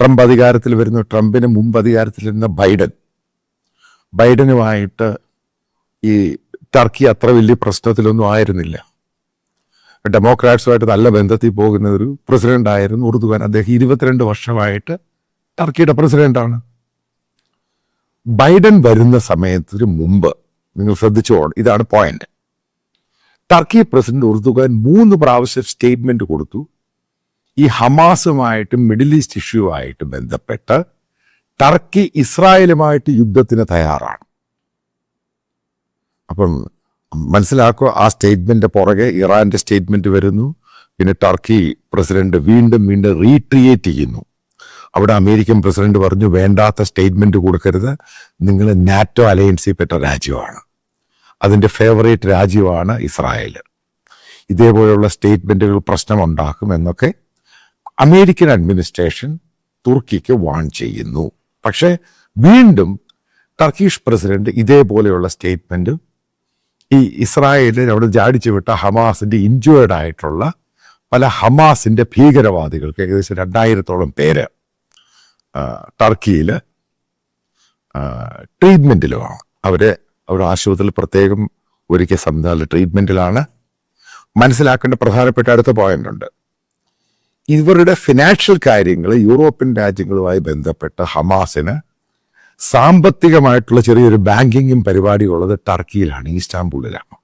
Trump അധികാരത്തിൽ വരുന്നു. ട്രംപിന് മുമ്പ് അധികാരത്തിലിരുന്ന ബൈഡനുമായിട്ട് ഈ ടർക്കി അത്ര വലിയ പ്രശ്നത്തിലൊന്നും ആയിരുന്നില്ല. ഡെമോക്രാറ്റ്സുമായിട്ട് നല്ല ബന്ധത്തിൽ പോകുന്ന ഒരു പ്രസിഡന്റ് ആയിരുന്നു ഉർദുഗാൻ. അദ്ദേഹം 22 വർഷമായിട്ട് ടർക്കിയുടെ പ്രസിഡന്റാണ്. ബൈഡൻ വരുന്ന സമയത്തിന് മുമ്പ് നിങ്ങൾ ശ്രദ്ധിച്ചോണം, ഇതാണ് പോയിന്റ്. ടർക്കി പ്രസിഡന്റ് ഉർദുഗാൻ 3 പ്രാവശ്യം സ്റ്റേറ്റ്മെന്റ് കൊടുത്തു. ഈ ഹമാസുമായിട്ടും മിഡിൽ ഈസ്റ്റ് ഇഷ്യൂ ആയിട്ട് ബന്ധപ്പെട്ട് ടർക്കി ഇസ്രായേലുമായിട്ട് യുദ്ധത്തിന് തയ്യാറാണ്. അപ്പം മനസ്സിലാക്കുക, ആ സ്റ്റേറ്റ്മെന്റ് പുറകെ ഇറാന്റെ സ്റ്റേറ്റ്മെന്റ് വരുന്നു. പിന്നെ ടർക്കി പ്രസിഡന്റ് വീണ്ടും റീട്രിയേറ്റ് ചെയ്യുന്നു. അവിടെ അമേരിക്കൻ പ്രസിഡന്റ് പറഞ്ഞു, വേണ്ടാത്ത സ്റ്റേറ്റ്മെന്റ് കൊടുക്കരുത്, നിങ്ങൾ നാറ്റോ അലയൻസിൽ പെട്ട രാജ്യമാണ്, അതിൻ്റെ ഫേവറേറ്റ് രാജ്യമാണ് ഇസ്രായേൽ, ഇതേപോലെയുള്ള സ്റ്റേറ്റ്മെന്റുകൾ പ്രശ്നമുണ്ടാക്കും എന്നൊക്കെ അമേരിക്കൻ അഡ്മിനിസ്ട്രേഷൻ തുർക്കിക്ക് വാൺ ചെയ്യുന്നു. പക്ഷേ വീണ്ടും ടർക്കിഷ് പ്രസിഡന്റ് ഇതേപോലെയുള്ള സ്റ്റേറ്റ്മെന്റ് ഈ ഇസ്രായേലിൽ അവിടെ ജാടിച്ചു വിട്ട ഹമാസിന്റെ ഇൻജുവേർഡ് ആയിട്ടുള്ള പല ഹമാസിന്റെ ഭീകരവാദികൾക്ക് ഏകദേശം 2000-ഓളം പേര് ടർക്കിയിൽ ട്രീറ്റ്മെന്റിലുമാണ്. അവരുടെ ആശുപത്രിയിൽ പ്രത്യേകം ഒരുക്കിയ സംവിധാന ട്രീറ്റ്മെന്റിലാണ്. മനസ്സിലാക്കേണ്ട പ്രധാനപ്പെട്ട അടുത്ത പോയിന്റ് ഉണ്ട്. ഇവരുടെ ഫിനാൻഷ്യൽ കാര്യങ്ങൾ യൂറോപ്യൻ രാജ്യങ്ങളുമായി ബന്ധപ്പെട്ട് ഹമാസിന് സാമ്പത്തികമായിട്ടുള്ള ചെറിയൊരു ബാങ്കിങ്ങും പരിപാടിയുള്ളത് ടർക്കിയിലാണ്, ഇസ്താംബൂളിലാണ്.